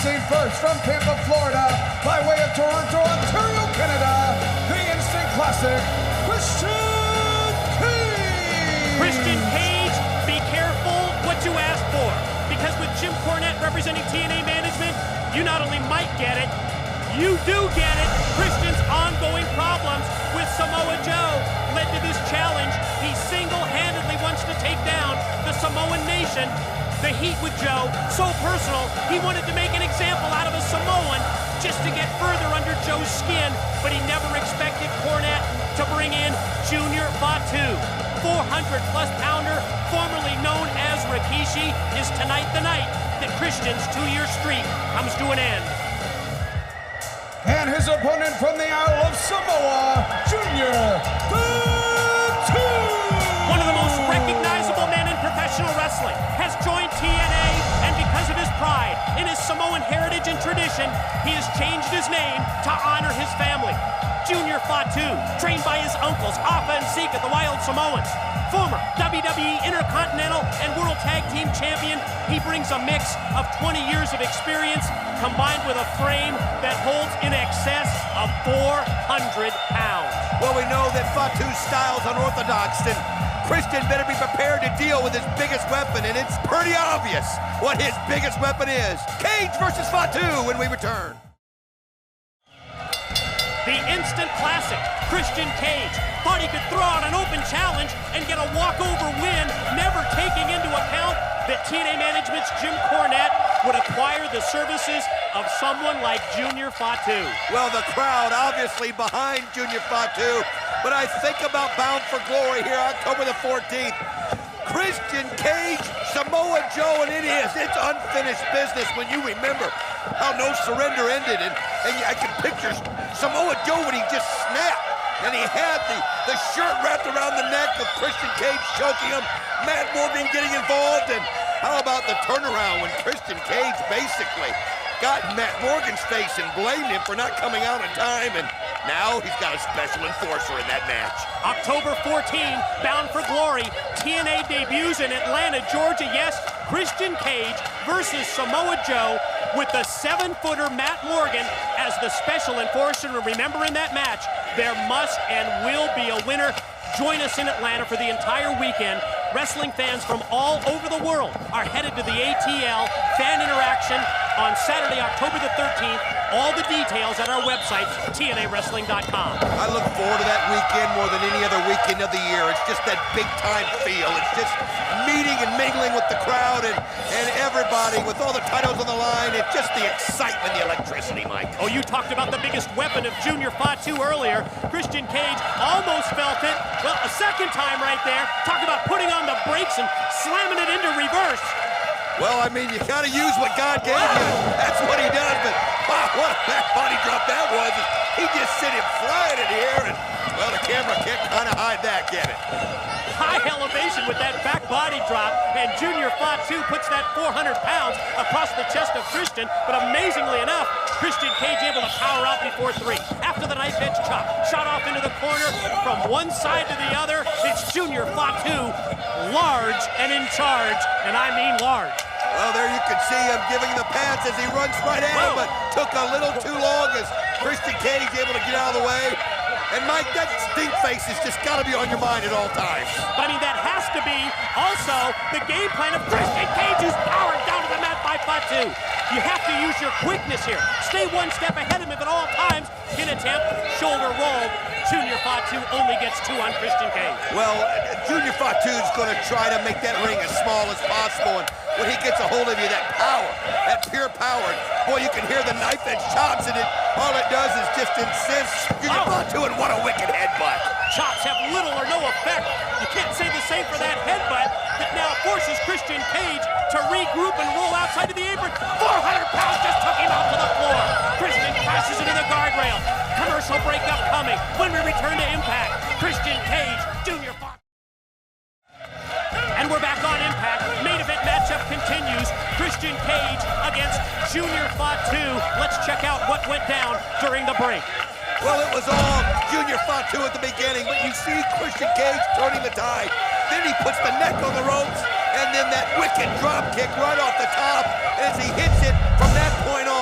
Introducing first from Tampa, Florida, by way of Toronto, Ontario, Canada, the instant classic, Christian Cage! Christian Cage, be careful what you ask for, because with Jim Cornette representing TNA management, you not only might get it, you do get it. Christian's ongoing problems with Samoa Joe led to this challenge. He single-handedly wants to take down the Samoan nation. The heat with Joe, so personal, he wanted to make an example out of a Samoan just to get further under Joe's skin, but he never expected Cornette to bring in Junior Fatu. 400-plus pounder, formerly known as Rikishi, is tonight the night that Christian's two-year streak comes to an end. And his opponent from the Isle of Samoa, Junior Fatu! One of the most recognizable men in professional wrestling has joined TNA, and because of his pride in his Samoan heritage and tradition, he has changed his name to honor his family. Junior Fatu, trained by his uncles, Afa and Sika, the Wild Samoans. Former WWE Intercontinental and World Tag Team Champion, he brings a mix of 20 years of experience combined with a frame that holds in excess of 400 pounds. Well, we know that Fatu's style's unorthodox, and Christian better be prepared to deal with his biggest weapon, and it's pretty obvious what his biggest weapon is. Cage versus Fatu when we return. The instant classic, Christian Cage, thought he could throw out an open challenge and get a walkover win, never taking into account that TNA management's Jim Cornette would acquire the services of someone like Junior Fatu. Well, the crowd obviously behind Junior Fatu, but I think about Bound for Glory here October the 14th. Christian Cage, Samoa Joe, and it's unfinished business when you remember how No Surrender ended, and I can picture Samoa Joe when he just snapped, and he had the shirt wrapped around the neck of Christian Cage, choking him, Matt Morgan getting involved, and how about the turnaround when Christian Cage basically got Matt Morgan's face and blamed him for not coming out in time, and now he's got a special enforcer in that match. October 14, Bound for Glory, TNA debuts in Atlanta, Georgia. Yes, Christian Cage versus Samoa Joe with the 7-footer Matt Morgan as the special enforcer. And remember, in that match, there must and will be a winner. Join us in Atlanta for the entire weekend. Wrestling fans from all over the world are headed to the ATL Fan Interaction on Saturday, October the 13th. All the details at our website, TNAWrestling.com. I look forward to that weekend more than any other weekend of the year. It's just that big-time feel. It's just meeting and mingling with the crowd and everybody with all the titles on the line. It's just the excitement, the electricity, Mike. Oh, you talked about the biggest weapon of Junior Fatu earlier. Christian Cage almost felt it. Well, a second time right there. Talk about putting on the brakes and slamming it into reverse. Well, I mean, you gotta use what God gave you. That's what he does, but wow, what a back body drop that was. He just sent him flying in the air, and well, the camera can't kind of hide that, can it? High elevation with that back body drop, and Junior Fatu puts that 400 pounds across the chest of Christian, but amazingly enough, Christian Cage able to power out before 3. After the knife edge chop, shot off into the corner from one side to the other, it's Junior Fatu, large and in charge, and I mean large. Well, there you can see him giving the pants as he runs right at him, but took a little too long as Christian Cage able to get out of the way. And Mike, that stink face has just got to be on your mind at all times. But I mean, that has to be also the game plan of Christian Cage, who's powered down to the mat by Fatu. You have to use your quickness here. Stay one step ahead of him at all times. Pin attempt, shoulder roll. Junior Fatu only gets 2 on Christian Cage. Well, Junior Fatu's going to try to make that ring as small as possible, and when he gets a hold of you, that power, that pure power, boy, you can hear the knife edge chops, and all it does is just incense Junior Fatu, and what a wicked headbutt. Chops have little or no effect. You can't say the same for that headbutt that now forces Christian Cage to regroup and roll outside of the apron. 400 pounds just took him out to the floor. Christian crashes into the guardrail. Commercial break upcoming. When we return to Impact, Christian Cage, Junior Fatu. And we're back on Impact. Main event matchup continues. Christian Cage against Junior Fatu. Let's check out what went down during the break. Well, it was all Junior Fatu at the beginning, but you see Christian Cage turning the tide. Then he puts the neck on the ropes, and then that wicked drop kick right off the top. And as he hits it from that point on,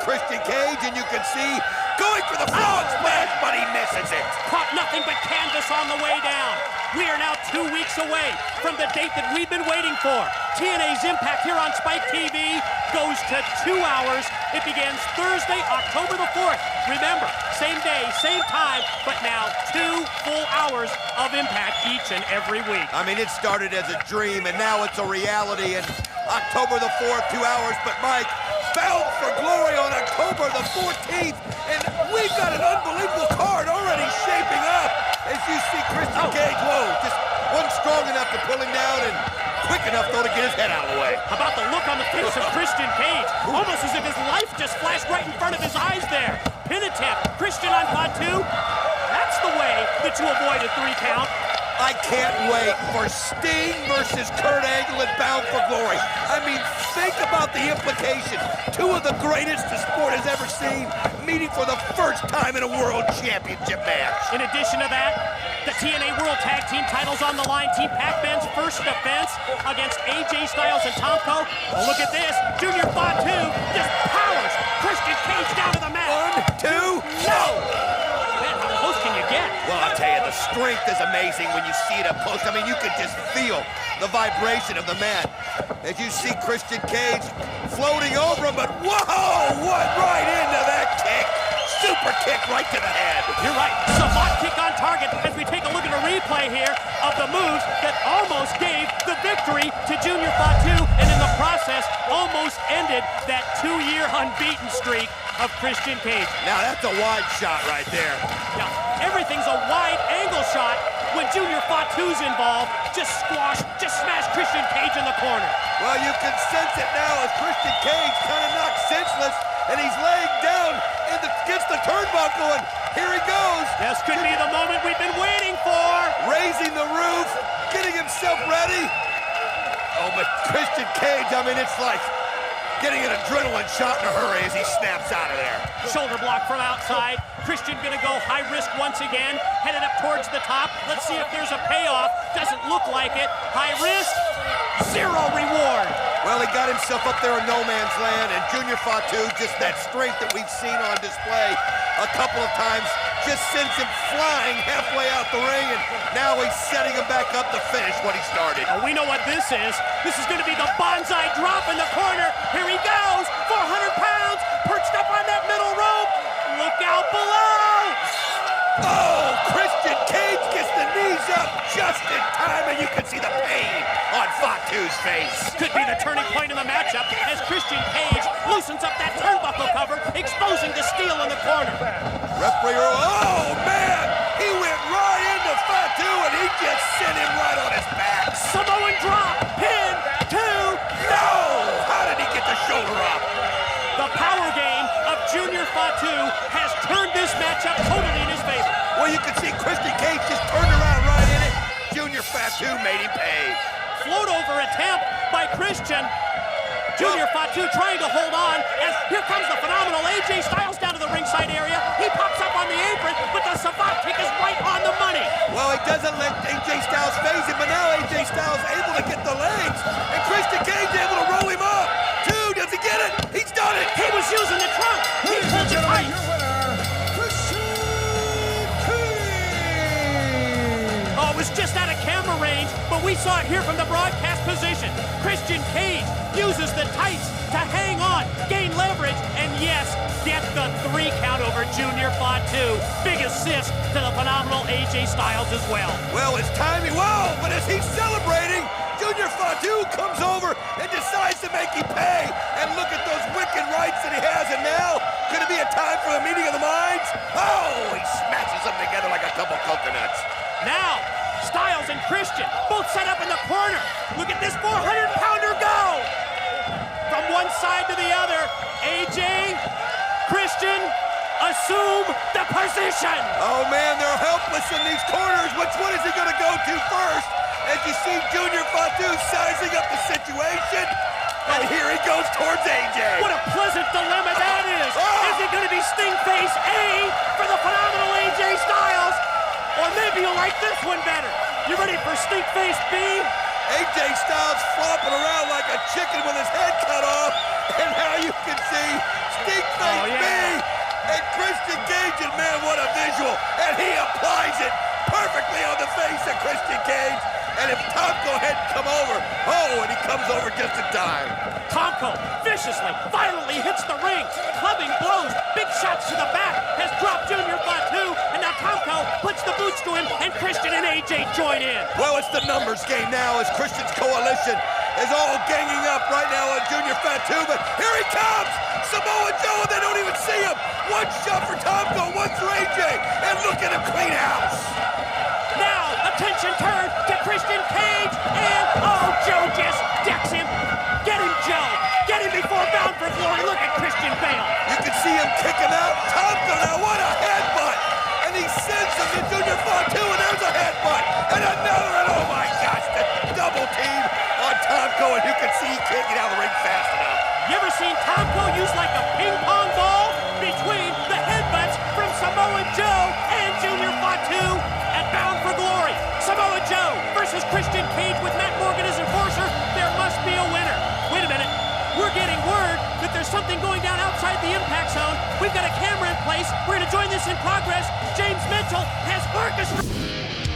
Christian Cage, and you can see going for the frog splash, but he misses it. Caught nothing but canvas on the way down. We are now 2 weeks away from the date that we've been waiting for. TNA's Impact here on Spike TV goes to 2 hours. It begins Thursday, October the 4th. Remember, same day, same time, but now 2 full hours of Impact each and every week. I mean, it started as a dream, and now it's a reality. And October the 4th, 2 hours, but Mike, Bound for Glory on October the 14th, and we've got an unbelievable card already shaping up. As you see Christian Cage, whoa, just wasn't strong enough to pull him down and quick enough, though, to get his head out of the way. How about the look on the face of Christian Cage? Almost as if his life just flashed right in front of his eyes there. Pin attempt, Christian on Fatu. That's the way that you avoid a 3 count. I can't wait for Sting versus Kurt Angle at Bound for Glory. I mean, think about the implications. 2 of the greatest the sport has ever seen meeting for the first time in a World Championship match. In addition to that, the TNA World Tag Team titles on the line. Team Pac-Man's first defense against AJ Styles and Tomko. Oh, look at this. Junior Fatu just powers Christian Cage down to the mat. 1, 2, no! Man, how close can you get? Well, I'll tell you, the strength is amazing when you see it up close. I mean, you can just feel the vibration of the mat. As you see Christian Cage floating over him, but whoa, what right into that kick. Super kick right to the head. You're right. Savant kick on target as we take a look at a replay here of the moves that almost gave the victory to Junior Fatu, and in the process almost ended that 2-year unbeaten streak of Christian Cage. Now that's a wide shot right there. Now, everything's a wide angle shot when Junior Fatu's involved. Just smash Christian Cage in the corner. Well, you can sense it now as Christian Cage kind of knocked senseless, and he's laying down against the turnbuckle, and here he goes. This could be the moment we've been waiting for. Raising the roof, getting himself ready. Oh, but Christian Cage, I mean, it's like getting an adrenaline shot in a hurry as he snaps out of there. Shoulder block from outside. Christian gonna go high risk once again, headed up towards the top. Let's see if there's a payoff. Doesn't look like it. High risk, 0 reward. Well, he got himself up there in no man's land, and Junior Fatu, just that strength that we've seen on display a couple of times, just sends him flying halfway out the ring, and now he's setting him back up to finish what he started. Well, we know what this is. This is gonna be the bonsai drop in the corner. Here he goes, 400 pounds, perched up on that middle rope. Look out below. Oh, Christian Cage gets the knees up just in time, and you can see the pain on Fatu's face. Could be the turning point in the matchup as Christian Cage loosens up that turnbuckle cover, exposing the steel in the corner. Referee, oh man, he went right into Fatu, and he just sent him right on his back. Samoan drop, pin, 2. No! How did he get the shoulder up? The power game of Junior Fatu has turned this matchup totally in his favor. Well, you can see Christian Cage just turned around right in it. Junior Fatu made him pay. Float over attempt by Christian. Junior Fatu trying to hold on as here comes the phenomenal AJ Styles down to the ringside area. He pops up on the apron, but the Savant kick is right on the money. Well, he doesn't let AJ Styles phase him, but now AJ Styles able to get the legs, and Christian Cage able to roll him up. 2, does he get it? He's done it. He was using the trunk. He pulled it tight. Your winner, Christian Cage. Oh, it was just out of camera range, but we saw it here from the broadcast position. Christian Cage uses the tights to hang on, gain leverage, and yes, get the 3 count over Junior Fatu. Big assist to the phenomenal AJ Styles as well. Well, it's timing. Whoa, but as he's celebrating, Junior Fatu comes over and decides to make him pay. And look at those wicked rights that he has, and now, could it be a time for a meeting of the minds? Oh, he smashes them together like a couple coconuts. Now, Styles and Christian both set up in the corner. Look at this 400-pounder go! From one side to the other, AJ, Christian, assume the position! Oh man, they're helpless in these corners. Which one is he gonna go to first? As you see Junior Fatu sizing up the situation. And here he goes towards AJ. What a pleasant dilemma that is! Oh. Is it gonna be Sting face A for the phenomenal AJ Styles? Or maybe you'll like this one better. You ready for Sting face B? AJ Styles flopping around like a chicken with his head cut off. And now you can see Sting face face me! And Christian Cage, and man, what a visual! And he applies it perfectly on the face of Christian Cage. And if Tomko hadn't come over, oh, and he comes over just in time. Tomko viciously, violently hits the ring, clubbing blows, big shots to the back, has dropped Junior Fatu, and now Tomko puts the boots to him, and Christian and AJ join in. Well, it's the numbers game now as Christian's coalition is all ganging up right now on Junior Fatu, but here he comes! Samoa Joe, and they don't even see him! One shot for Tomko, one for AJ, and look at him clean house! Now, attention turned to Christian Cage, and oh, Joe just decks him. Get him, Joe. Get him before Bound for Glory. Look at Christian bail. You can see him kick him out. Tomko now, what a headbutt! And he sends him to Junior Fatu, and there's a headbutt. And another, and oh my gosh, the double team on Tomko, and you can see he can't get out of the ring fast enough. You ever seen Tomko used like a ping pong ball between the headbutts from Samoa Joe and Junior Fatu at Bound for Glory? Samoa Joe versus Christian Cage with Matt Morgan as enforcer. There must be a winner. Wait a minute. We're getting word that there's something going down outside the impact zone. We've got a camera in place. We're going to join this in progress. James Mitchell has orchestrated.